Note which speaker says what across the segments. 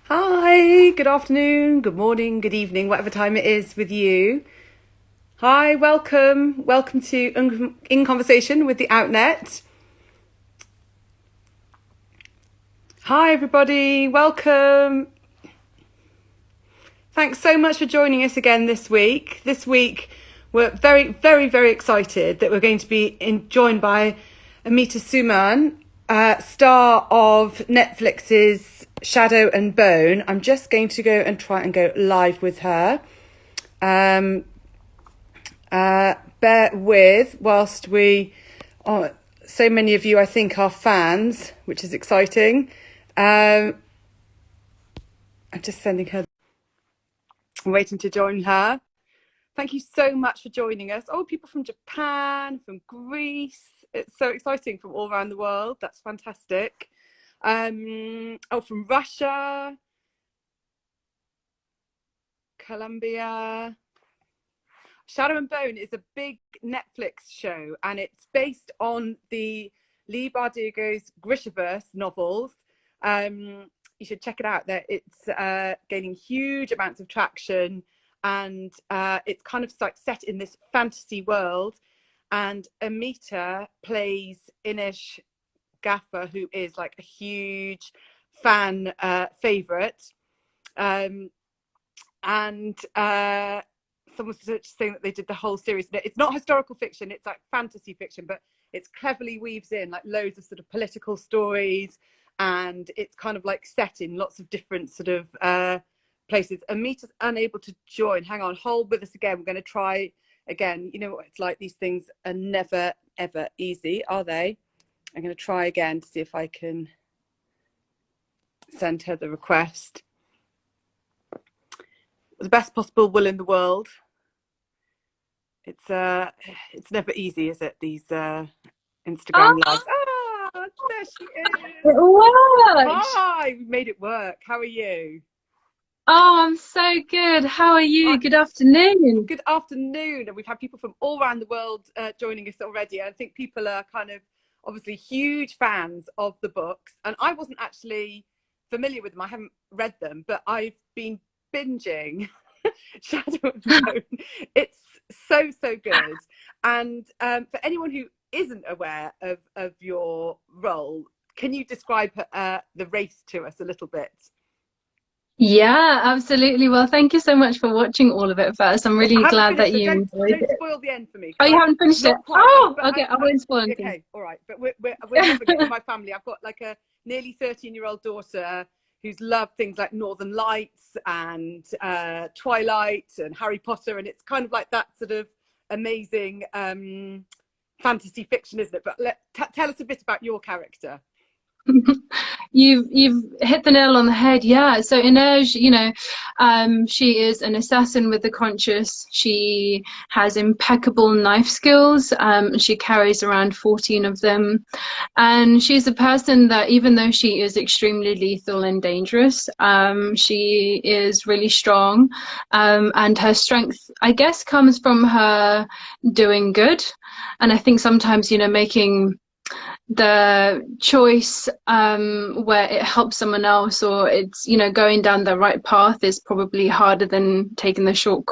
Speaker 1: Hi, good afternoon, good morning, good evening, whatever time it is with you. Hi, welcome. Welcome to In Conversation with the Outnet. Hi, everybody. Welcome. Thanks so much for joining us again this week. This week, we're very excited that we're going to be joined by Amita Suman, star of Netflix's Shadow and Bone. I'm just going to go and try and go live with her. Bear with whilst so many of you I think are fans, which is exciting. I'm just sending her. I'm waiting to join her. Thank you so much for joining us. Oh, people from Japan, from Greece. It's so exciting, from all around the world. That's fantastic. From Russia, Colombia. Shadow and Bone is a big Netflix show, and it's based on the Lee Bardugo's Grishaverse novels. You should check it out. It's gaining huge amounts of traction, and it's kind of like set in this fantasy world. And Amita plays Inej Gaffer, who is like a huge fan favorite. Someone's saying that they did the whole series. It's not historical fiction, it's like fantasy fiction, but it's cleverly weaves in like loads of sort of political stories, and it's kind of like set in lots of different sort of places. Amita's unable to join. Hang on, hold with us again. We're going to try again. You know what it's like, these things are never ever easy, are they? I'm going to try again to see if I can send her the request. The best possible will in the world. It's never easy, is it? These Instagram lives. Ah, there she is.
Speaker 2: It worked.
Speaker 1: Hi, we made it work. How are you?
Speaker 2: Oh, I'm so good. How are you? Good afternoon.
Speaker 1: Good afternoon. And we've had people from all around the world joining us already. I think people are kind of obviously huge fans of the books. And I wasn't actually familiar with them. I haven't read them, but I've been binging Shadow and Bone. It's so good. And for anyone who isn't aware of your role, can you describe the race to us a little bit?
Speaker 2: Yeah, absolutely. Well, thank you so much for watching all of it first. I'm
Speaker 1: Well, I
Speaker 2: really
Speaker 1: haven't
Speaker 2: glad
Speaker 1: finished,
Speaker 2: that
Speaker 1: so
Speaker 2: you enjoyed
Speaker 1: don't
Speaker 2: it.
Speaker 1: spoil the end for me,
Speaker 2: Oh,
Speaker 1: because
Speaker 2: you
Speaker 1: I
Speaker 2: haven't finished it?
Speaker 1: not quite.
Speaker 2: Oh,
Speaker 1: But
Speaker 2: okay. I won't spoil anything.
Speaker 1: okay, all right. But we're loving it in my family. I've got like a nearly 13-year-old daughter who's loved things like Northern Lights and Twilight and Harry Potter, and it's kind of like that sort of amazing fantasy fiction, isn't it? But tell us a bit about your character.
Speaker 2: You've hit the nail on the head. Yeah. So Inej, she is an assassin with the conscience. She has impeccable knife skills. She carries around 14 of them. And she's a person that, even though she is extremely lethal and dangerous, she is really strong. And her strength, I guess, comes from her doing good. And I think sometimes, making the choice where it helps someone else, or it's going down the right path, is probably harder than taking the short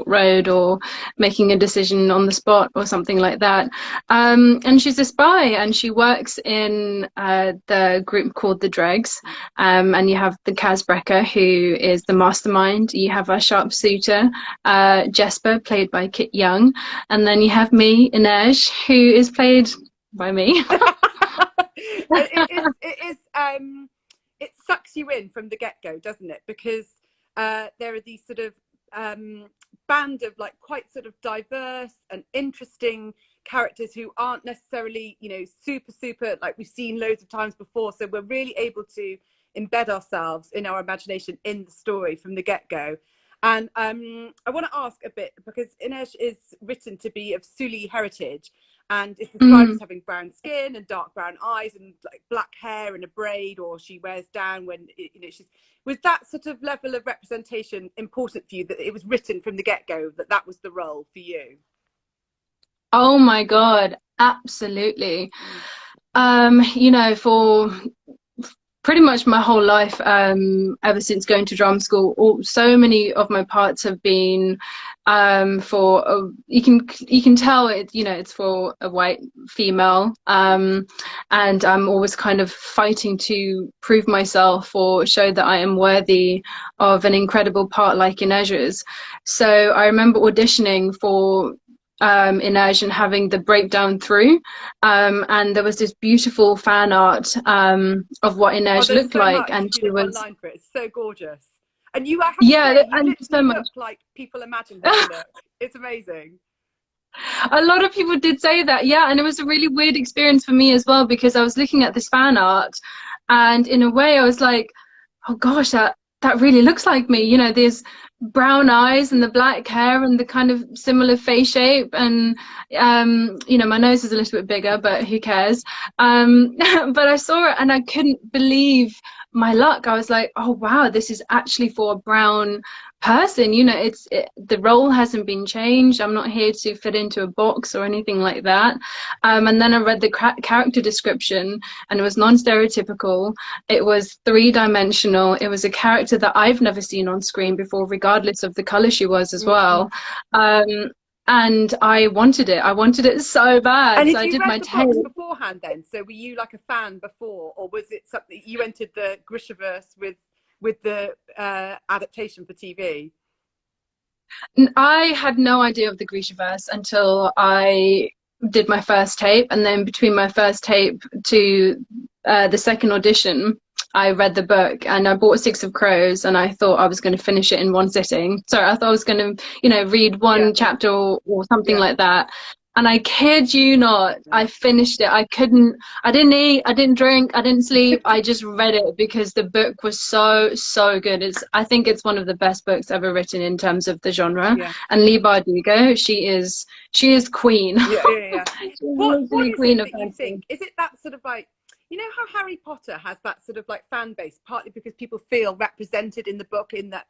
Speaker 2: road, or making a decision on the spot or something like that. And she's a spy, and she works in the group called the Dregs. And you have the Kazbrecker, who is the mastermind. You have our sharpshooter, Jesper, played by Kit Young, and then you have me, Inej, who is played by me.
Speaker 1: It sucks you in from the get-go, doesn't it? Because there are these sort of band of like quite sort of diverse and interesting characters who aren't necessarily, super like we've seen loads of times before. So we're really able to embed ourselves in our imagination in the story from the get-go. And I want to ask a bit, because Inej is written to be of Suli heritage, and is described as having brown skin and dark brown eyes and like black hair and a braid, or she wears down when she's. Was that sort of level of representation important for you, that it was written from the get-go that was the role for you?
Speaker 2: Oh my God, absolutely. For pretty much my whole life, ever since going to drama school, so many of my parts have been you can tell it, you know, it's for a white female, and I'm always kind of fighting to prove myself or show that I am worthy of an incredible part like Inej's. So I remember auditioning for Inej and having the breakdown through, and there was this beautiful fan art of what Inej
Speaker 1: there's
Speaker 2: looked
Speaker 1: so
Speaker 2: like,
Speaker 1: much.
Speaker 2: and
Speaker 1: If you
Speaker 2: she
Speaker 1: look
Speaker 2: was,
Speaker 1: online for it, it's so gorgeous. And you, I have to
Speaker 2: yeah,
Speaker 1: say, you
Speaker 2: and so
Speaker 1: literally
Speaker 2: much.
Speaker 1: look like people imagine her to look. It's amazing.
Speaker 2: A lot of people did say that, yeah, and it was a really weird experience for me as well, because I was looking at this fan art, and in a way I was like, oh gosh, that really looks like me, you know, there's brown eyes and the black hair and the kind of similar face shape, and you know, my nose is a little bit bigger, but who cares. But I saw it and I couldn't believe my luck. I was like, oh wow, this is actually for a brown person, you know, the role hasn't been changed. I'm not here to fit into a box or anything like that. And then I read the character description, and it was non-stereotypical, it was three-dimensional, it was a character that I've never seen on screen before, regardless of the color she was as well. And I wanted it so bad.
Speaker 1: And
Speaker 2: So
Speaker 1: had
Speaker 2: I
Speaker 1: you
Speaker 2: did
Speaker 1: read
Speaker 2: my
Speaker 1: the
Speaker 2: tape.
Speaker 1: books beforehand then? So were you like a fan before, or was it something you entered the Grishaverse with the adaptation for TV?
Speaker 2: I had no idea of the Grishaverse until I did my first tape, and then between my first tape to the second audition, I read the book, and I bought Six of Crows, and I thought I was going to finish it in one sitting. So I thought I was going to, you know, read one chapter or something like that. And I kid you not, I finished it. I didn't eat, I didn't drink, I didn't sleep. I just read it because the book was so good. I think it's one of the best books ever written in terms of the genre. And Leigh Bardugo, she is queen. She's
Speaker 1: What
Speaker 2: literally
Speaker 1: is
Speaker 2: queen
Speaker 1: it
Speaker 2: of
Speaker 1: that you
Speaker 2: fantasy.
Speaker 1: think? Is it that sort of like, you know how Harry Potter has that sort of like fan base, partly because people feel represented in the book, in that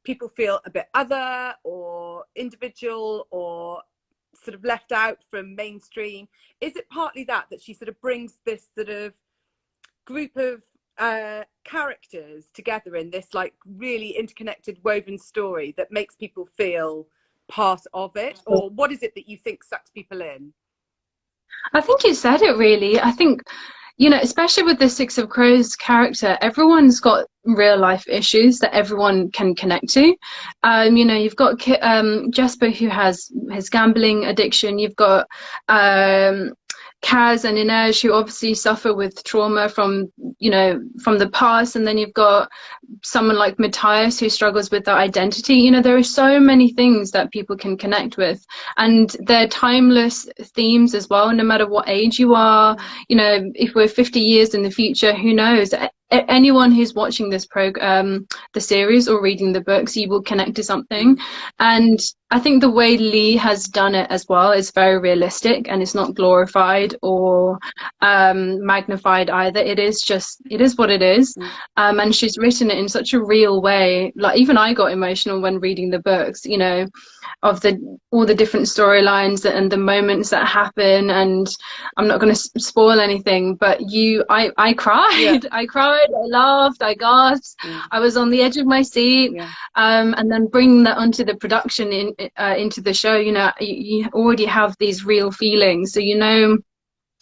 Speaker 1: people feel a bit other or individual or sort of left out from mainstream? Is it partly that she sort of brings this sort of group of characters together in this like really interconnected, woven story that makes people feel part of it? Or what is it that you think sucks people in?
Speaker 2: I think you said it really. I think, you know, especially with the Six of Crows character, everyone's got real life issues that everyone can connect to. You know, you've got Jesper, who has his gambling addiction. You've got Kaz and Inej, who obviously suffer with trauma from, you know, from the past. And then you've got someone like Matthias, who struggles with their identity. You know, there are so many things that people can connect with, and they're timeless themes as well, no matter what age you are. You know, if we're 50 years in the future, who knows? Anyone who's watching this program, the series, or reading the books, you will connect to something. And I think the way Leigh has done it as well is very realistic, and it's not glorified or magnified either. It is what it is. And she's written it in such a real way. Like, even I got emotional when reading the books, you know, of all the different storylines and the moments that happen. And I'm not going to spoil anything, but I cried. I cried, I laughed, I gasped, I was on the edge of my seat. And then bringing that onto the production into the show, you know, you already have these real feelings, so you know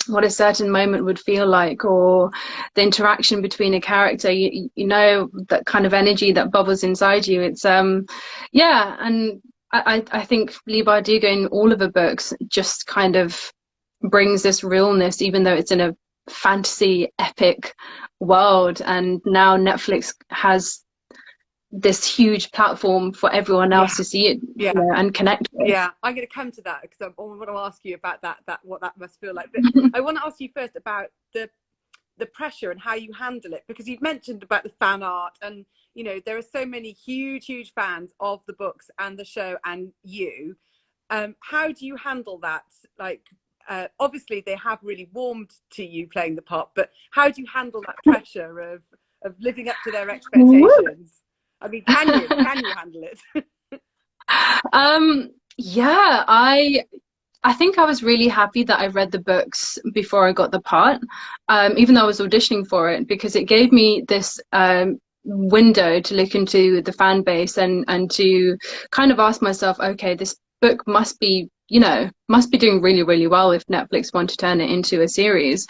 Speaker 2: what a certain moment would feel like, or the interaction between a character, you know, that kind of energy that bubbles inside you. It's yeah. And I think Leigh Bardugo in all of her books just kind of brings this realness, even though it's in a fantasy epic world. And now Netflix has this huge platform for everyone else to see it, you know, and connect with.
Speaker 1: I'm going to come to that, because I want to ask you about that what that must feel like. But I want to ask you first about the pressure and how you handle it, because you've mentioned about the fan art, and you know, there are so many huge fans of the books and the show and you. How do you handle that? Like, obviously they have really warmed to you playing the part, but how do you handle that pressure of living up to their expectations? I mean, can you handle it?
Speaker 2: Yeah, I think I was really happy that I read the books before I got the part, even though I was auditioning for it, because it gave me this window to look into the fan base and to kind of ask myself, okay, this book must be, you know, must be doing really, really well if Netflix want to turn it into a series.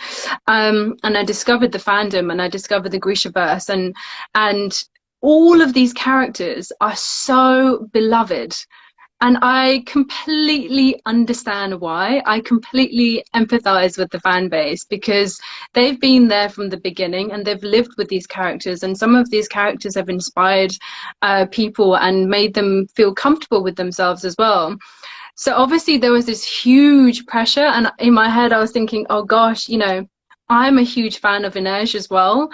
Speaker 2: And I discovered the fandom, and I discovered the Grishaverse, and all of these characters are so beloved. And I completely understand why. I completely empathize with the fan base, because they've been there from the beginning and they've lived with these characters. And some of these characters have inspired people and made them feel comfortable with themselves as well. So obviously there was this huge pressure. And in my head, I was thinking, oh gosh, you know, I'm a huge fan of Inej as well.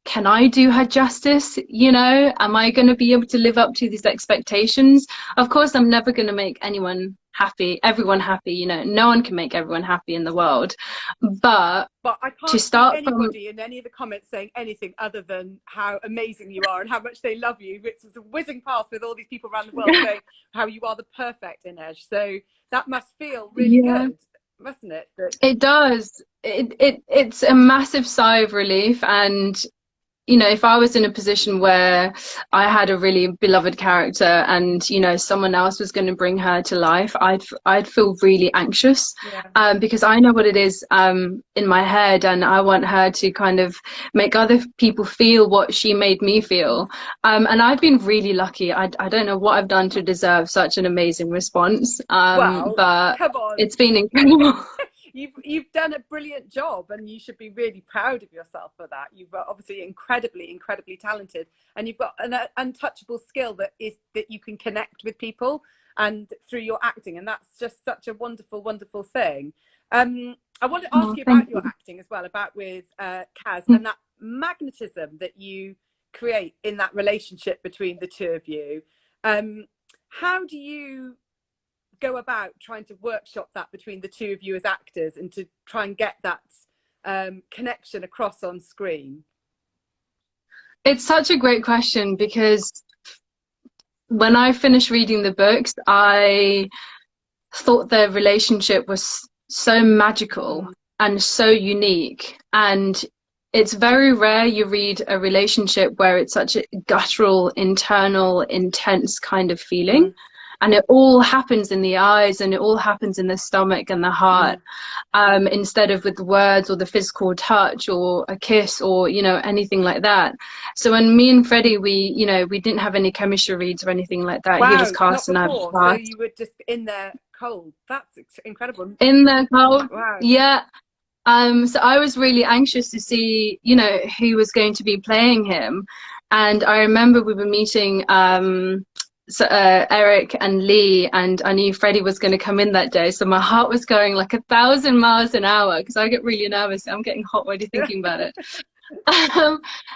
Speaker 2: Can I do her justice? You know, am I going to be able to live up to these expectations? Of course, I'm never going to make anyone happy, everyone happy. You know, no one can make everyone happy in the world. But
Speaker 1: I can't
Speaker 2: to start
Speaker 1: see anybody in any of the comments saying anything other than how amazing you are and how much they love you. It's whizzing past with all these people around the world saying how you are the perfect Inej. So that must feel really good, mustn't it?
Speaker 2: It does. It's a massive sigh of relief. And you know, if I was in a position where I had a really beloved character and, you know, someone else was going to bring her to life, I'd feel really anxious, because I know what it is in my head, and I want her to kind of make other people feel what she made me feel. And I've been really lucky. I don't know what I've done to deserve such an amazing response,
Speaker 1: Well,
Speaker 2: but
Speaker 1: come on.
Speaker 2: It's been incredible.
Speaker 1: You've done a brilliant job, and you should be really proud of yourself for that. You've obviously incredibly talented, and you've got an untouchable skill that you can connect with people and through your acting, and that's just such a wonderful thing. I want to ask you about your acting as well, about with Kaz, and that magnetism that you create in that relationship between the two of you. How do you go about trying to workshop that between the two of you as actors, and to try and get that connection across on screen?
Speaker 2: It's such a great question, because when I finished reading the books, I thought their relationship was so magical and so unique. And it's very rare you read a relationship where it's such a guttural, internal, intense kind of feeling. And it all happens in the eyes, and it all happens in the stomach and the heart, instead of with the words or the physical touch or a kiss or, you know, anything like that. So when me and Freddie, we didn't have any chemistry reads or anything like that.
Speaker 1: Wow,
Speaker 2: he was cast and I was cast.
Speaker 1: So you were just in there cold. That's incredible.
Speaker 2: In there cold.
Speaker 1: Wow.
Speaker 2: Yeah. So I was really anxious to see, you know, who was going to be playing him. And I remember we were meeting Eric and Lee, and I knew Freddie was going to come in that day, so my heart was going like 1,000 miles an hour, because I get really nervous. I'm getting hot already thinking about it.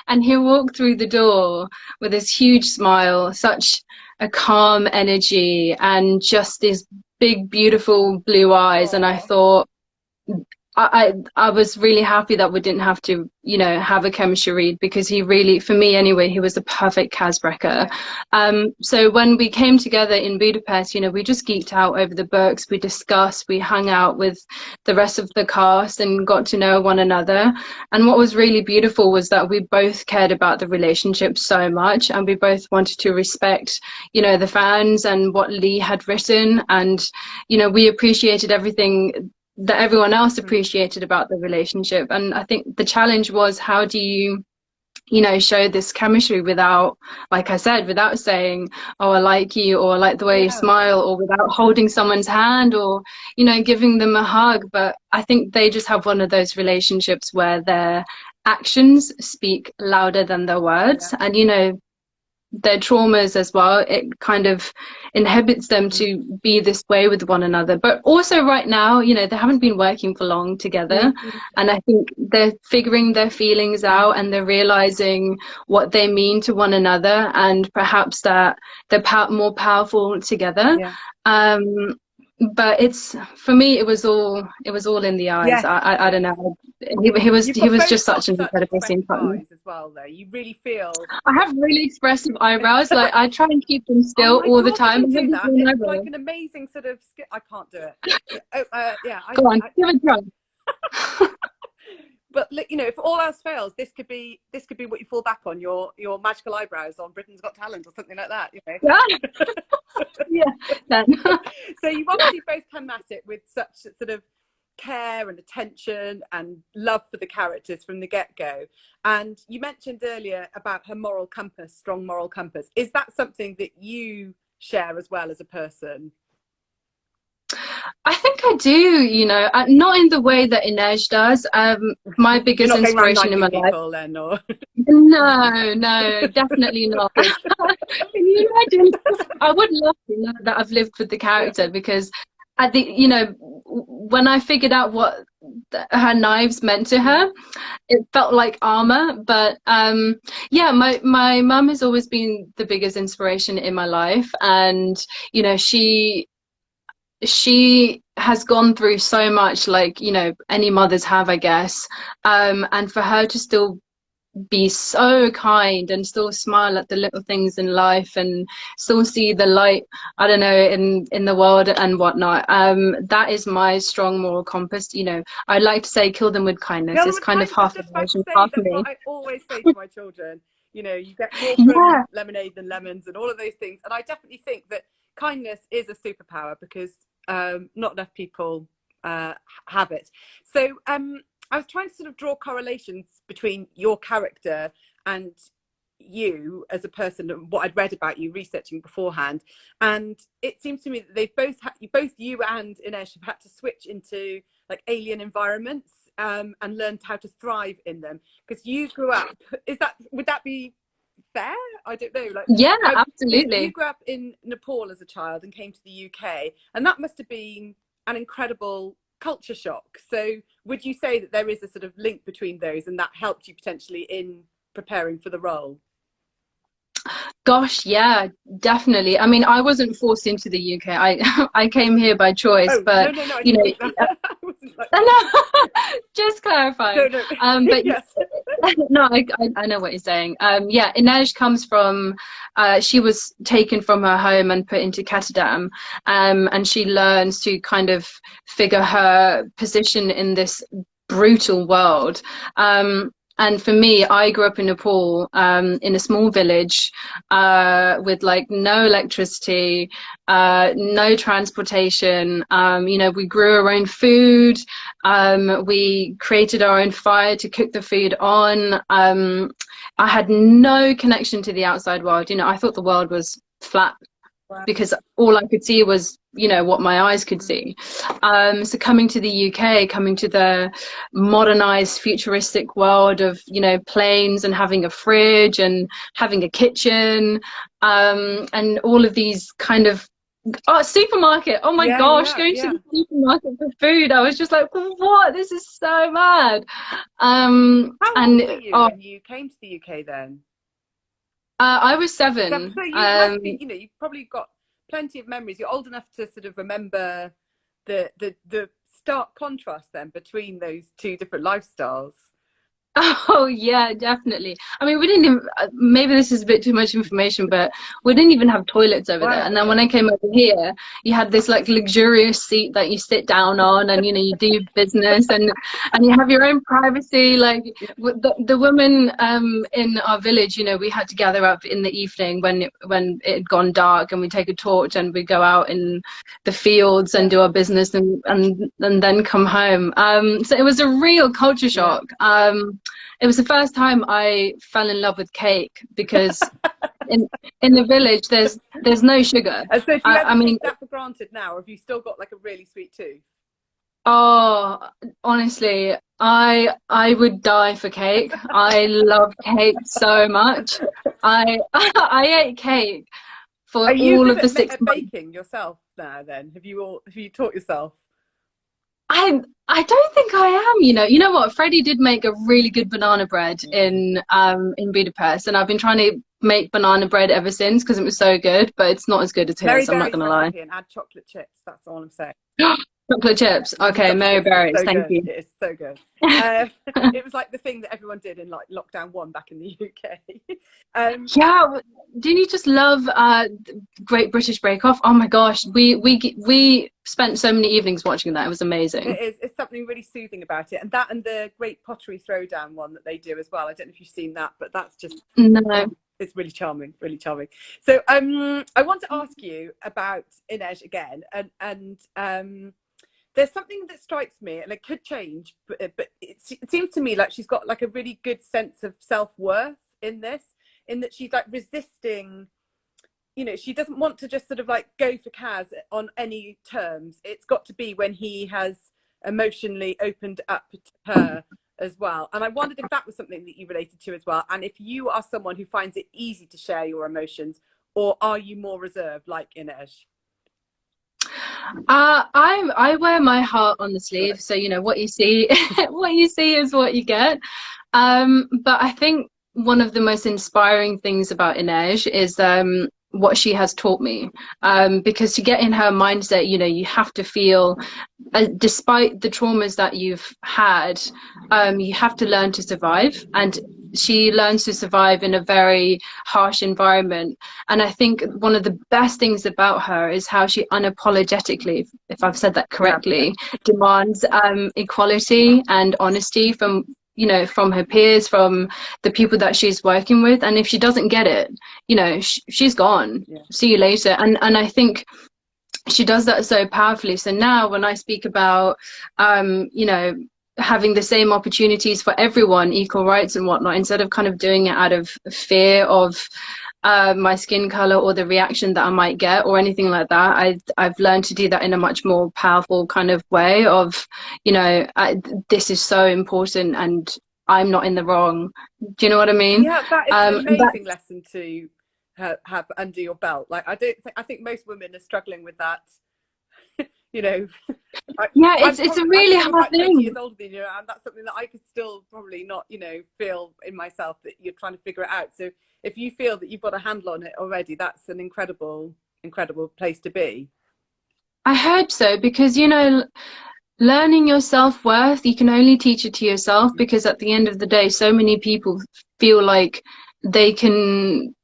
Speaker 2: And he walked through the door with this huge smile, such a calm energy, and just these big beautiful blue eyes. And I thought, I was really happy that we didn't have to, you know, have a chemistry read, because he really, for me anyway, he was the perfect Kaz Brekker. So when we came together in Budapest, you know, we just geeked out over the books. We discussed, we hung out with the rest of the cast and got to know one another. And what was really beautiful was that we both cared about the relationship so much, and we both wanted to respect, you know, the fans and what Lee had written. And, you know, we appreciated everything that everyone else appreciated about the relationship. And I think the challenge was, how do you, you know, show this chemistry without, like I said, without saying, oh, I like you, or I like the way you smile, or without holding someone's hand, or, you know, giving them a hug. But I think they just have one of those relationships where their actions speak louder than their words. And, you know, their traumas as well, it kind of inhibits them to be this way with one another. But also right now, you know, they haven't been working for long together, and I think they're figuring their feelings out, and they're realizing what they mean to one another, and perhaps that they're more powerful together. but it's, for me, it was all in the eyes.
Speaker 1: Yes,
Speaker 2: I don't
Speaker 1: yes.
Speaker 2: know.
Speaker 1: You've
Speaker 2: He
Speaker 1: got
Speaker 2: was
Speaker 1: both
Speaker 2: just
Speaker 1: got
Speaker 2: such an
Speaker 1: such
Speaker 2: incredible scene
Speaker 1: expressive
Speaker 2: partner.
Speaker 1: eyes as well, though. You really feel.
Speaker 2: I have really expressive eyebrows. Like I try and keep them
Speaker 1: Oh
Speaker 2: still
Speaker 1: my
Speaker 2: all the
Speaker 1: God, you
Speaker 2: time.
Speaker 1: can
Speaker 2: I have
Speaker 1: do
Speaker 2: this
Speaker 1: that.
Speaker 2: one
Speaker 1: It's like
Speaker 2: eyebrow.
Speaker 1: an amazing sort of skill. I can't do it. Yeah, yeah.
Speaker 2: Go on, give it a try.
Speaker 1: But look, if all else fails, this could be what you fall back on, your magical eyebrows on Britain's Got Talent or something like that.
Speaker 2: Yeah, yeah. Then.
Speaker 1: So you've obviously both come at it with such sort of care and attention and love for the characters from the get-go. And you mentioned earlier about her moral compass, strong moral compass. Is that something that you share as well as a person?
Speaker 2: I think I do, not in the way that Inej does. My
Speaker 1: You're
Speaker 2: biggest
Speaker 1: not going around
Speaker 2: inspiration in
Speaker 1: knifing
Speaker 2: my life.
Speaker 1: people then, or?
Speaker 2: No, no, definitely
Speaker 1: That's
Speaker 2: not.
Speaker 1: good.
Speaker 2: Can you imagine? I would love to know that I've lived with the
Speaker 1: Yeah.
Speaker 2: character, because at the, when I figured out what her knives meant to her, it felt like armor. But yeah, my mum has always been the biggest inspiration in my life, and she has gone through so much, like any mothers have, I guess. And for her to still be so kind and still smile at the little things in life and still see the light, I don't know, in the world and whatnot, that is my strong moral compass. I like to say, kill them with kindness.
Speaker 1: Kill them
Speaker 2: It's
Speaker 1: with
Speaker 2: kind of
Speaker 1: kindness. I was
Speaker 2: half
Speaker 1: just about to
Speaker 2: emotion,
Speaker 1: say,
Speaker 2: half
Speaker 1: that's what
Speaker 2: me.
Speaker 1: I always say to my children. You get more from
Speaker 2: Yeah.
Speaker 1: lemonade than lemons and all of those things. And I definitely think that kindness is a superpower because not enough people have it. So I was trying to sort of draw correlations between your character and you as a person and what I'd read about you researching beforehand. And it seems to me that they've both you and Inej have had to switch into like alien environments and learned how to thrive in them, because you grew up, would that be fair? I don't know, like
Speaker 2: Yeah,
Speaker 1: you
Speaker 2: absolutely.
Speaker 1: grew up in Nepal as a child and came to the UK, and that must have been an incredible culture shock. So would you say that there is a sort of link between those and that helped you potentially in preparing for the role?
Speaker 2: Gosh, yeah, definitely. I mean, I wasn't forced into the UK. I came here by choice,
Speaker 1: Oh, no,
Speaker 2: but
Speaker 1: no, no, I
Speaker 2: you
Speaker 1: didn't
Speaker 2: know,
Speaker 1: think that. I wasn't like that.
Speaker 2: no, just
Speaker 1: No,
Speaker 2: clarifying.
Speaker 1: no.
Speaker 2: But
Speaker 1: Yes.
Speaker 2: no, I know what you're saying. Yeah, Inej comes from, she was taken from her home and put into Ketterdam, and she learns to kind of figure her position in this brutal world. And for me, I grew up in Nepal, in a small village, with like no electricity, no transportation. We grew our own food. We created our own fire to cook the food on. I had no connection to the outside world. I thought the world was flat
Speaker 1: Wow.
Speaker 2: because all I could see was, what my eyes could see. So coming to the UK, coming to the modernized, futuristic world of, planes and having a fridge and having a kitchen, and all of these kind of, supermarket. Oh my
Speaker 1: Yeah,
Speaker 2: gosh,
Speaker 1: yeah,
Speaker 2: going to
Speaker 1: yeah.
Speaker 2: the supermarket for food. I was just like, what? This is so mad.
Speaker 1: How old were
Speaker 2: And
Speaker 1: you when you came to the UK then?
Speaker 2: I was
Speaker 1: Seven.
Speaker 2: 7.
Speaker 1: So you must be, you've probably got plenty of memories. You're old enough to sort of remember the stark contrast then between those two different lifestyles.
Speaker 2: Oh yeah, definitely. I mean, we didn't even, maybe this is a bit too much information, but we didn't even have toilets over there.
Speaker 1: Wow,
Speaker 2: And then when
Speaker 1: okay.
Speaker 2: I came over here, you had this like luxurious seat that you sit down on, and you do your business, and you have your own privacy. Like the women in our village, we had to gather up in the evening when it had gone dark, and we take a torch and we go out in the fields
Speaker 1: Yeah,
Speaker 2: and do our business, and then come home. So it was a real culture
Speaker 1: yeah.
Speaker 2: shock. It was the first time I fell in love with cake, because in the village there's no sugar.
Speaker 1: And so do you
Speaker 2: I
Speaker 1: ever
Speaker 2: mean,
Speaker 1: take that for granted now, or have you still got like a really sweet tooth?
Speaker 2: oh, honestly, I would die for cake. I love cake so much. I I ate cake
Speaker 1: Are
Speaker 2: for
Speaker 1: you
Speaker 2: all
Speaker 1: good
Speaker 2: of the
Speaker 1: at,
Speaker 2: six
Speaker 1: at
Speaker 2: months.
Speaker 1: baking yourself now then? Have you taught yourself?
Speaker 2: I don't think I am, You know what? Freddie did make a really good banana bread in Budapest, and I've been trying to make banana bread ever since because it was so good, but it's not as good as
Speaker 1: Mary
Speaker 2: his, I'm not
Speaker 1: Berry's
Speaker 2: gonna lie.
Speaker 1: recipe and add chocolate chips. That's all I'm saying.
Speaker 2: Chocolate chips. Okay,
Speaker 1: Chocolate
Speaker 2: Mary
Speaker 1: chips is
Speaker 2: Berries,
Speaker 1: so
Speaker 2: thank
Speaker 1: good.
Speaker 2: you.
Speaker 1: It is so good. It was like the thing that everyone did in like lockdown 1 back in the UK.
Speaker 2: Yeah, didn't you just love Great British Bake Off? Oh my gosh, we spent so many evenings watching that. It was amazing.
Speaker 1: It is. It's something really soothing about it, and that and the Great Pottery Throwdown one that they do as well. I don't know if you've seen that, but that's just
Speaker 2: No.
Speaker 1: it's really charming, really charming. So I want to ask you about Inej again, and there's something that strikes me, and it could change, but it seems to me like she's got like a really good sense of self-worth in this, in that she's like resisting, you know, she doesn't want to just sort of like go for Kaz on any terms. It's got to be when he has emotionally opened up to her as well. And I wondered if that was something that you related to as well, and if you are someone who finds it easy to share your emotions, or are you more reserved like Inej?
Speaker 2: I wear my heart on the sleeve, so you know what you see, what you see is what you get. But I think one of the most inspiring things about Inej is what she has taught me. Because to get in her mindset, you know, you have to feel, despite the traumas that you've had, you have to learn to survive. And she learns to survive in a very harsh environment. And I think one of the best things about her is how she unapologetically, if I've said that correctly, demands equality and honesty from, you know, from her peers, from the people that she's working with. And if she doesn't get it, you know, she's gone. See you later. And I think she does that so powerfully. So now when I speak about you know, having the same opportunities for everyone, equal rights and whatnot, instead of kind of doing it out of fear of my skin color or the reaction that I might get or anything like that, I've learned to do that in a much more powerful kind of way of, you know, this is so important and I'm not in the wrong. Do you know what I mean?
Speaker 1: Yeah, that is an amazing lesson to have under your belt. Like I think most women are struggling with that. You know,
Speaker 2: yeah, it's a really
Speaker 1: I'm
Speaker 2: hard
Speaker 1: about 20
Speaker 2: thing.
Speaker 1: years older than you, and that's something that I could still probably not, you know, feel in myself, that you're trying to figure it out. So if you feel that you've got a handle on it already, that's an incredible place to be.
Speaker 2: I hope so, because you know, learning your self-worth, you can only teach it to yourself, because at the end of the day, so many people feel like they can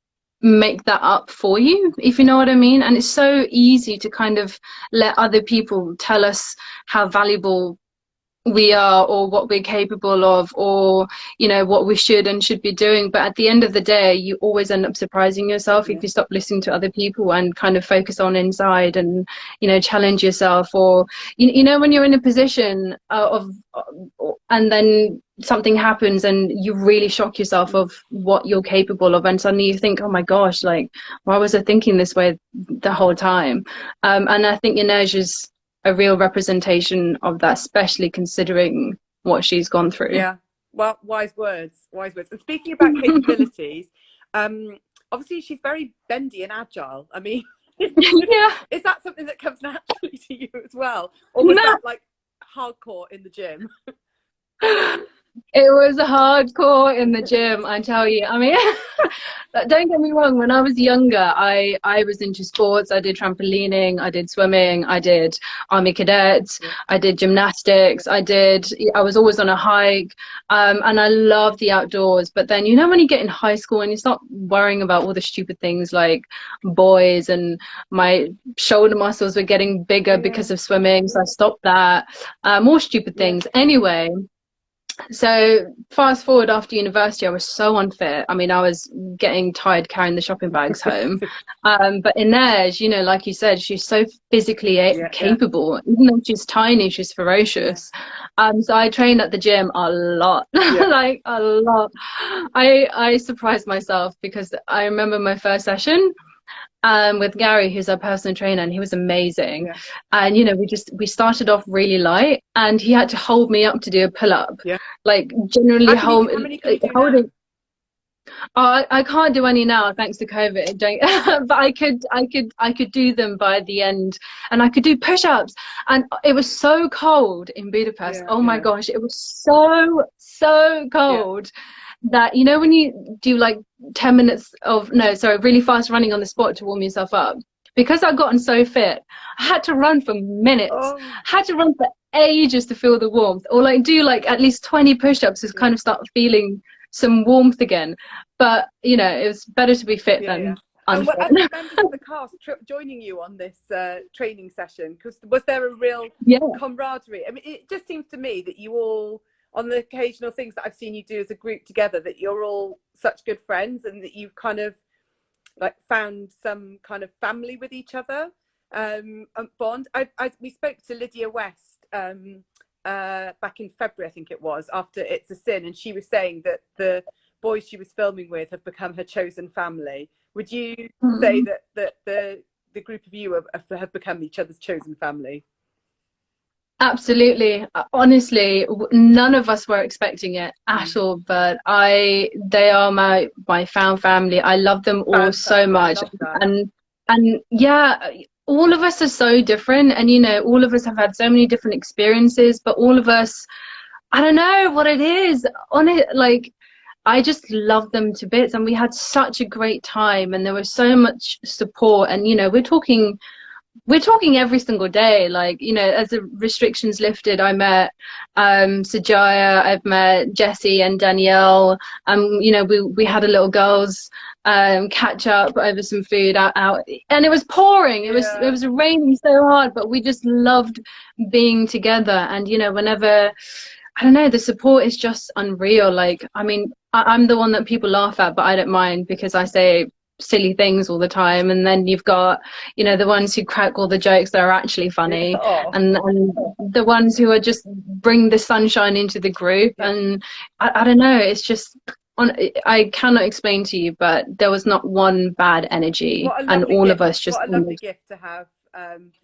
Speaker 2: make that up for you, if you know what I mean. And it's so easy to kind of let other people tell us how valuable we are or what we're capable of, or you know, what we should be doing. But at the end of the day, you always end up surprising yourself if you stop listening to other people and kind of focus on inside and, you know, challenge yourself. Or you know, when you're in a position and then something happens and you really shock yourself of what you're capable of, and suddenly you think, oh my gosh, like, why was I thinking this way the whole time? And I think Inej is a real representation of that, especially considering what she's gone through.
Speaker 1: Yeah, well, wise words. And speaking about capabilities, obviously she's very bendy and agile. I mean,
Speaker 2: Yeah.
Speaker 1: Is that something that comes naturally to you as well, or was that like hardcore in the gym?
Speaker 2: It was hardcore in the gym, I tell you. I mean, don't get me wrong, when I was younger, I was into sports. I did trampolining, I did swimming, I did army cadets, I did gymnastics, I was always on a hike, and I loved the outdoors. But then, you know, when you get in high school and you start worrying about all the stupid things like boys, and my shoulder muscles were getting bigger because of swimming, so I stopped that. More stupid things. Anyway, so fast forward, after university, I was so unfit. I mean, I was getting tired carrying the shopping bags home. But Inej, you know, like you said, she's so physically capable. Even though she's tiny, she's ferocious. So I trained at the gym a lot, like a lot. I surprised myself, because I remember my first session with Gary, who's our personal trainer, and he was amazing. And you know, we started off really light, and he had to hold me up to do a pull-up. Like generally
Speaker 1: How many can you do
Speaker 2: holding
Speaker 1: now?
Speaker 2: Oh, I can't do any now thanks to COVID. But I could do them by the end, and I could do push-ups. And it was so cold in Budapest. Oh my gosh, it was so cold that, you know, when you do like 10 minutes of, no, sorry, really fast running on the spot to warm yourself up. Because I'd gotten so fit, I had to run for minutes,
Speaker 1: Oh,
Speaker 2: had to run for ages to feel the warmth, or like do like at least 20 push-ups to
Speaker 1: yeah,
Speaker 2: kind of start feeling some warmth again. But, you know, it was better to be fit
Speaker 1: yeah, yeah.
Speaker 2: than
Speaker 1: And were
Speaker 2: unfit.
Speaker 1: other members of the cast joining you on this training session? Because was there a real
Speaker 2: Yeah.
Speaker 1: camaraderie? I mean, it just seems to me that you all, on the occasional things that I've seen you do as a group together, that you're all such good friends, and that you've kind of like found some kind of family with each other, bond. We spoke to Lydia West back in February, I think it was, after It's a Sin, and she was saying that the boys she was filming with have become her chosen family. Would you say
Speaker 2: Mm.
Speaker 1: that the group of you have become each other's chosen family?
Speaker 2: Absolutely. Honestly, none of us were expecting it at
Speaker 1: Mm.
Speaker 2: all, but they are my found family. I love them all
Speaker 1: Fan
Speaker 2: so
Speaker 1: family, I
Speaker 2: much.
Speaker 1: love that.
Speaker 2: And yeah, all of us are so different, and you know, all of us have had so many different experiences, but all of us, I don't know what it is on it, like I just love them to bits, and we had such a great time, and there was so much support, and you know, we're talking every single day, like, you know, as the restrictions lifted, I met Sajaya, I've met Jessie and Danielle. You know, we had a little girls catch up over some food out, and it was pouring, it
Speaker 1: Yeah.
Speaker 2: was raining so hard, but we just loved being together. And you know, whenever, I don't know, the support is just unreal. Like, I mean, I'm the one that people laugh at, but I don't mind because I say silly things all the time. And then you've got, you know, the ones who crack all the jokes that are actually
Speaker 1: Yeah.
Speaker 2: funny,
Speaker 1: Oh,
Speaker 2: and the ones who are just bring the sunshine into the group.
Speaker 1: yeah.
Speaker 2: And I don't know, it's just I cannot explain to you, but there was not one bad energy,
Speaker 1: What a
Speaker 2: and
Speaker 1: lovely
Speaker 2: all of
Speaker 1: gift.
Speaker 2: us just
Speaker 1: What a lovely
Speaker 2: almost,
Speaker 1: gift to have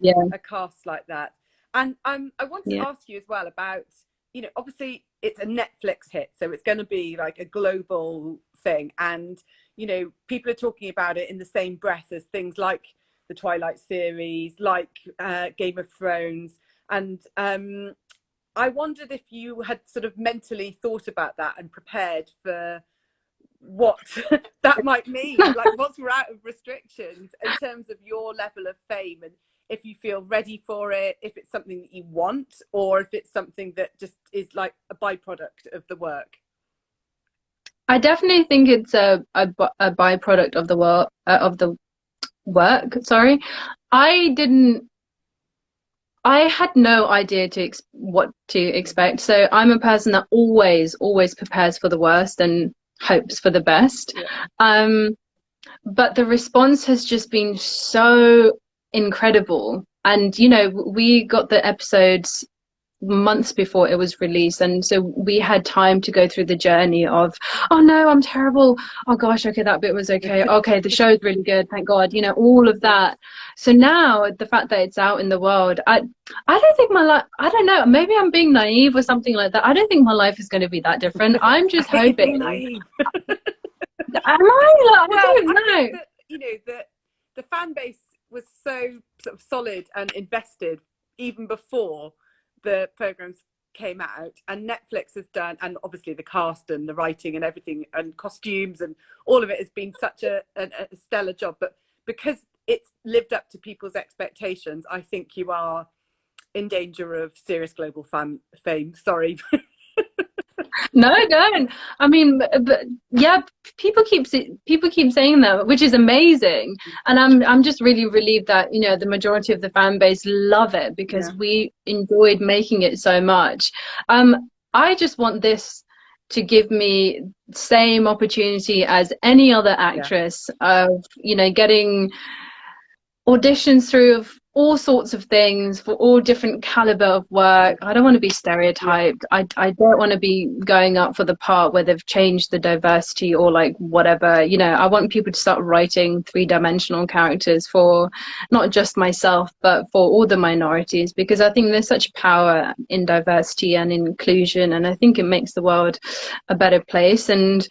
Speaker 2: yeah,
Speaker 1: a cast like that. And I want to
Speaker 2: yeah.
Speaker 1: ask you as well about, you know, obviously it's a Netflix hit, so it's going to be like a global thing. And, you know, people are talking about it in the same breath as things like the Twilight series, like Game of Thrones. And I wondered if you had sort of mentally thought about that and prepared for what that might mean, like once we're out of restrictions, in terms of your level of fame, and if you feel ready for it, if it's something that you want, or if it's something that just is like a byproduct of the work.
Speaker 2: I definitely think it's a byproduct of the work. Sorry, I didn't. I had no idea what to expect. So I'm a person that always prepares for the worst and hopes for the best.
Speaker 1: Yeah.
Speaker 2: Um, but the response has just been so incredible. And you know, we got the episodes months before it was released, and so we had time to go through the journey of, oh no, I'm terrible, oh gosh, okay, that bit was okay, okay, the show's really good, thank God, you know, all of that. So now the fact that it's out in the world, I don't think my life, I don't know, maybe I'm being naive or something like that. I don't think my life is going to be that different. I'm
Speaker 1: I
Speaker 2: just
Speaker 1: hate you being
Speaker 2: hoping,
Speaker 1: naive.
Speaker 2: am I, like, I
Speaker 1: Well,
Speaker 2: don't
Speaker 1: I think
Speaker 2: know.
Speaker 1: that, you know, that the fan base was so sort of solid and invested even before the programs came out, and Netflix has done, and obviously the cast and the writing and everything and costumes and all of it has been such a stellar job. But because it's lived up to people's expectations, I think you are in danger of serious global fame. Sorry.
Speaker 2: No, don't. I mean, but yeah, people keep saying that, which is amazing, and I'm just really relieved that, you know, the majority of the fan base love it because
Speaker 1: Yeah.
Speaker 2: we enjoyed making it so much. I just want this to give me same opportunity as any other
Speaker 1: Yeah.
Speaker 2: actress of, you know, getting auditions through of all sorts of things for all different caliber of work. I don't want to be
Speaker 1: Yeah.
Speaker 2: stereotyped. I don't want to be going up for the part where they've changed the diversity or like whatever. You know, I want people to start writing three-dimensional characters for not just myself, but for all the minorities, because I think there's such power in diversity and inclusion, and I think it makes the world a better place. And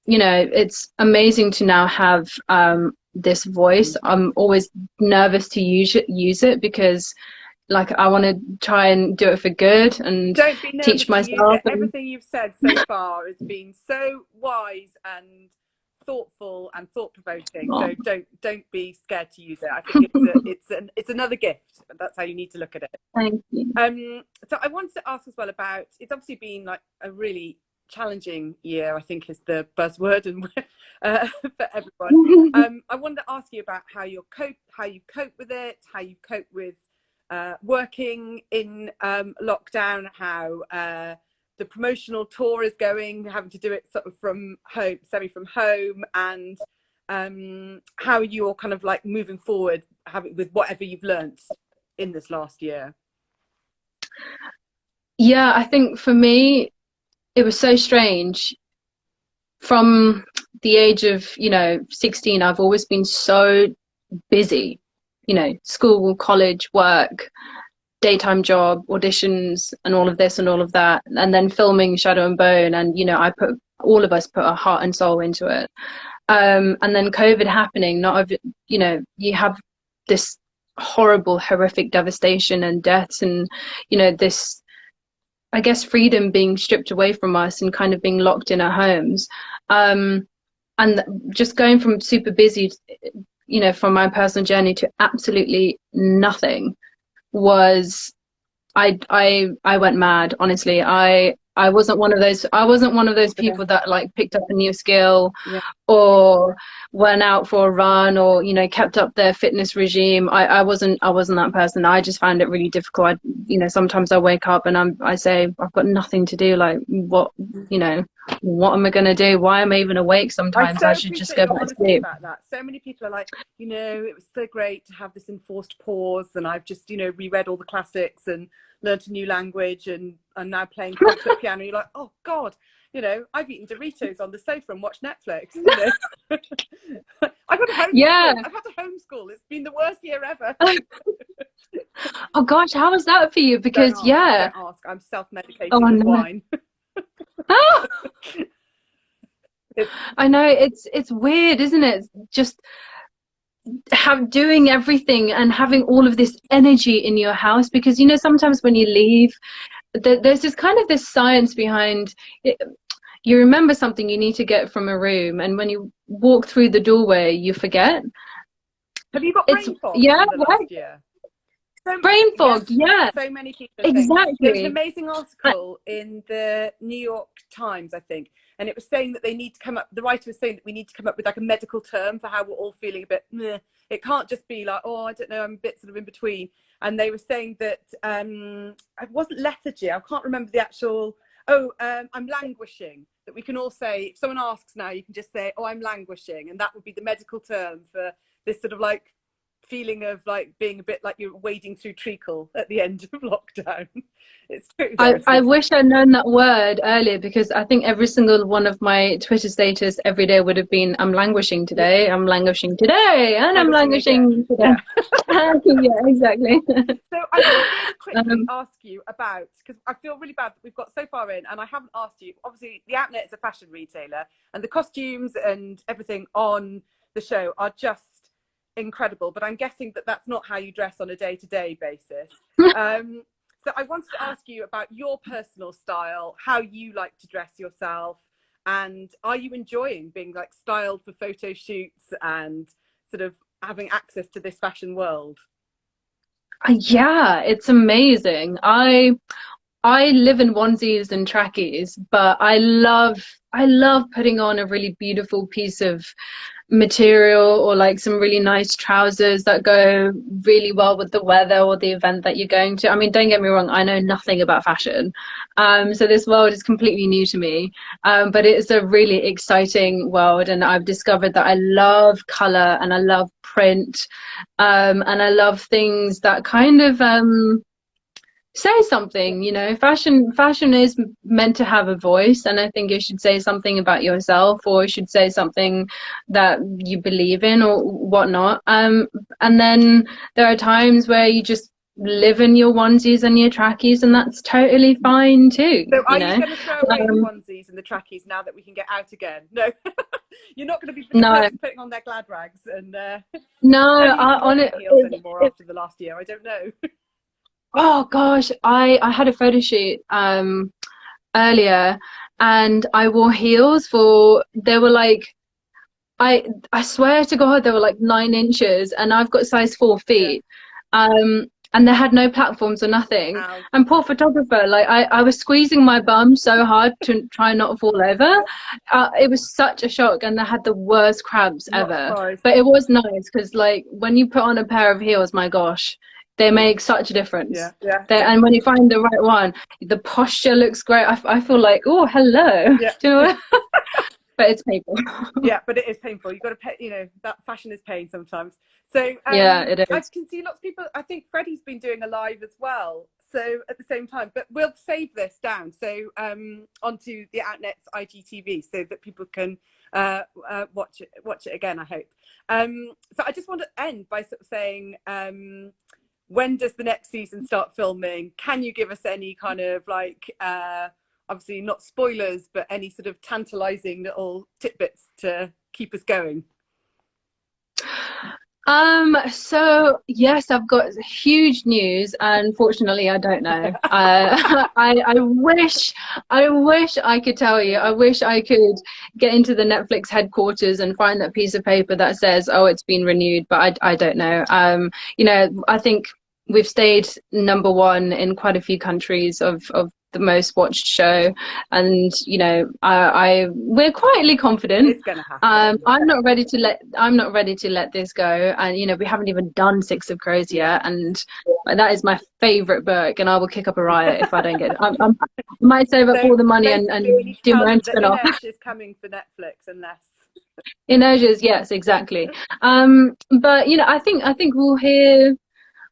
Speaker 2: you know, it's amazing to now have this voice. I'm always nervous to use it because like I want to try and do it for good and
Speaker 1: Don't be
Speaker 2: teach
Speaker 1: nervous to use
Speaker 2: myself.
Speaker 1: it. Everything you've said so far has been so wise and thoughtful and thought-provoking. So don't be scared to use it. I think it's another gift. That's how you need to look at it.
Speaker 2: Thank you.
Speaker 1: So I wanted to ask as well about, it's obviously been like a really challenging year, I think is the buzzword, and for everyone. I wanted to ask you about how you cope with it, how you cope with working in lockdown, how the promotional tour is going, having to do it sort of from home, from home, and how you're kind of like moving forward, with whatever you've learnt in this last year.
Speaker 2: Yeah, I think for me, it was so strange. From the age of, 16, I've always been so busy, school, college, work, daytime job, auditions, and all of this and all of that. And then filming Shadow and Bone. And, all of us put our heart and soul into it. And then COVID happening, you have this horrible, horrific devastation and deaths and, this, I guess, freedom being stripped away from us and kind of being locked in our homes. And just going from super busy, from my personal journey to absolutely nothing was, I went mad, honestly. I wasn't one of those people that like picked up a new skill or went out for a run or kept up their fitness regime. I wasn't that person. I just found it really difficult. Sometimes I wake up and I say I've got nothing to do. Like what am I gonna do? Why am I even awake? Sometimes I should just go back to sleep.
Speaker 1: About that. So many people are like, it was so great to have this enforced pause, and I've just reread all the classics and learned a new language, and I'm now playing concert piano. You're like, oh God, I've eaten Doritos on the sofa and watched Netflix. I've had to homeschool.
Speaker 2: Yeah.
Speaker 1: I've had to homeschool. It's been the worst year ever.
Speaker 2: Oh gosh, how was that for you? Because
Speaker 1: don't ask. I'm self-medicating with wine.
Speaker 2: Oh. I know, it's weird, isn't it? Just doing everything and having all of this energy in your house, because sometimes when you leave, there's this kind of this science behind it. You remember something you need to get from a room, and when you walk through the doorway you forget.
Speaker 1: Have you got brain fog?
Speaker 2: Yeah,
Speaker 1: from the last year?
Speaker 2: Brain fog, yes.
Speaker 1: So many people
Speaker 2: exactly.
Speaker 1: There was an amazing article in the New York Times, I think, and it was saying that the writer was saying that we need to come up with like a medical term for how we're all feeling a bit meh. It can't just be like, oh, I don't know, I'm a bit sort of in between. And they were saying that it wasn't lethargy, I can't remember the actual, I'm languishing. That we can all say, if someone asks now, you can just say, oh, I'm languishing, and that would be the medical term for this sort of like feeling of like being a bit like you're wading through treacle at the end of lockdown. It's true.
Speaker 2: I wish I'd known that word earlier, because I think every single one of my Twitter status every day would have been, I'm languishing today, I'm languishing today, and I'm languishing today. Yeah, exactly.
Speaker 1: So I want to really quickly ask you about, because I feel really bad that we've got so far in and I haven't asked you, obviously the Outnet is a fashion retailer and the costumes and everything on the show are just incredible, but I'm guessing that that's not how you dress on a day-to-day basis. So I wanted to ask you about your personal style, how you like to dress yourself, and are you enjoying being like styled for photo shoots and sort of having access to this fashion world?
Speaker 2: Yeah, it's amazing. I live in onesies and trackies, but I love putting on a really beautiful piece of material or like some really nice trousers that go really well with the weather or the event that you're going to. I mean, don't get me wrong, I know nothing about fashion, so this world is completely new to me, but it's a really exciting world, and I've discovered that I love color and I love print, and I love things that kind of say something. Fashion is meant to have a voice, and I think it should say something about yourself, or it should say something that you believe in or whatnot, and then there are times where you just live in your onesies and your trackies, and that's totally fine too.
Speaker 1: So are you going to throw away the onesies and the trackies now that we can get out again? No. You're not going to be putting on their glad rags and
Speaker 2: no, on it
Speaker 1: anymore after the last year. I don't know.
Speaker 2: Oh gosh, I had a photo shoot earlier, and I wore heels for, they were like, I swear to God, they were like 9 inches, and I've got size 4
Speaker 1: Yeah.
Speaker 2: feet. And they had no platforms or nothing.
Speaker 1: Ow.
Speaker 2: And poor photographer, like I was squeezing my bum so hard to try not to fall over. It was such a shock, and they had the worst cramps
Speaker 1: I'm not
Speaker 2: ever.
Speaker 1: surprised.
Speaker 2: But it was nice because, like, when you put on a pair of heels, my gosh, they make such a difference.
Speaker 1: Yeah, yeah,
Speaker 2: And when you find the right one, the posture looks great. I feel like, oh, hello.
Speaker 1: yeah.
Speaker 2: Do you know what? But it's painful.
Speaker 1: Yeah, but it is painful. You've got to pay, you know, that fashion is pain sometimes. So
Speaker 2: Yeah, it
Speaker 1: I
Speaker 2: is.
Speaker 1: can see lots of people, I think Freddie's been doing a live as well. So at the same time, but we'll save this down. So onto the Outnet's IGTV so that people can watch it again, I hope. So I just want to end by sort of saying, when does the next season start filming? Can you give us any kind of like, obviously not spoilers, but any sort of tantalizing little tidbits to keep us going?
Speaker 2: So yes, I've got huge news. Unfortunately, I don't know. I wish I could tell you. I wish I could get into the Netflix headquarters and find that piece of paper that says, "Oh, it's been renewed," but I don't know. You know, I think we've stayed #1 in quite a few countries of the most watched show, and you know, we're quietly confident.
Speaker 1: It's going to happen.
Speaker 2: I'm not ready to let this go. And you know, we haven't even done Six of Crows
Speaker 1: Yeah.
Speaker 2: yet, and that is my favorite book. And I will kick up a riot if I don't get it. I might save up
Speaker 1: So
Speaker 2: all the money
Speaker 1: basically, we
Speaker 2: and
Speaker 1: need to
Speaker 2: do
Speaker 1: tell
Speaker 2: my own
Speaker 1: them that
Speaker 2: spin-off.
Speaker 1: Inej is coming for Netflix unless.
Speaker 2: Inej, yes, exactly. But you know, I think we'll hear.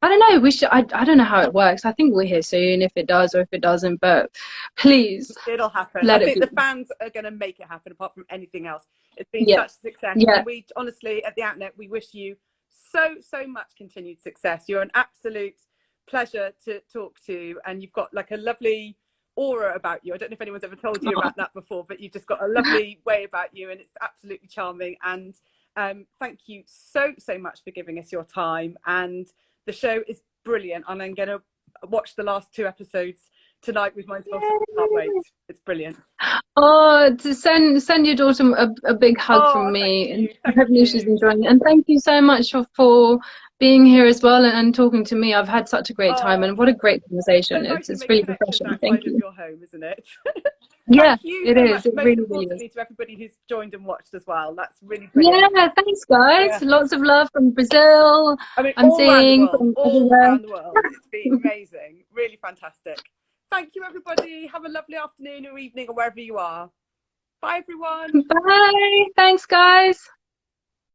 Speaker 2: I don't know. We should. I don't know how it works. I think we'll hear soon if it does or if it doesn't. But please
Speaker 1: It'll happen. I
Speaker 2: let it
Speaker 1: think
Speaker 2: be.
Speaker 1: the fans are going to make it happen apart from anything else. It's been
Speaker 2: Yeah,
Speaker 1: such a success.
Speaker 2: yeah.
Speaker 1: And we honestly, at the Outnet, we wish you so much continued success. You're an absolute pleasure to talk to. And you've got like a lovely aura about you. I don't know if anyone's ever told you
Speaker 2: Oh,
Speaker 1: about that before, but you've just got a lovely way about you and it's absolutely charming. And thank you so much for giving us your time. And the show is brilliant. And I'm going to watch the last 2 episodes tonight with my daughter. Can't wait. It's brilliant.
Speaker 2: oh, to send your daughter a big hug from
Speaker 1: Oh, thank
Speaker 2: me, and
Speaker 1: you. Thank
Speaker 2: hopefully she's
Speaker 1: you.
Speaker 2: enjoying it. And thank you so much for being here as well, and talking to me. I've had such a great time,
Speaker 1: Oh,
Speaker 2: and what a great
Speaker 1: it's so
Speaker 2: conversation.
Speaker 1: nice to
Speaker 2: It's
Speaker 1: make
Speaker 2: really
Speaker 1: connections
Speaker 2: refreshing. Thank
Speaker 1: outside of
Speaker 2: you.
Speaker 1: your home, isn't it?
Speaker 2: Yeah,
Speaker 1: Thank you
Speaker 2: it
Speaker 1: so
Speaker 2: is.
Speaker 1: much.
Speaker 2: It
Speaker 1: Most
Speaker 2: really, really is.
Speaker 1: importantly, to everybody who's joined and watched as well. That's really brilliant.
Speaker 2: Yeah, thanks, guys.
Speaker 1: Yeah.
Speaker 2: Lots of love from Brazil.
Speaker 1: I mean,
Speaker 2: I'm
Speaker 1: all around the
Speaker 2: seeing
Speaker 1: world,
Speaker 2: from
Speaker 1: all
Speaker 2: everywhere.
Speaker 1: around the world. It's been amazing. Really fantastic. Thank you, everybody. Have a lovely afternoon or evening or wherever you are. Bye, everyone.
Speaker 2: Bye. Thanks, guys.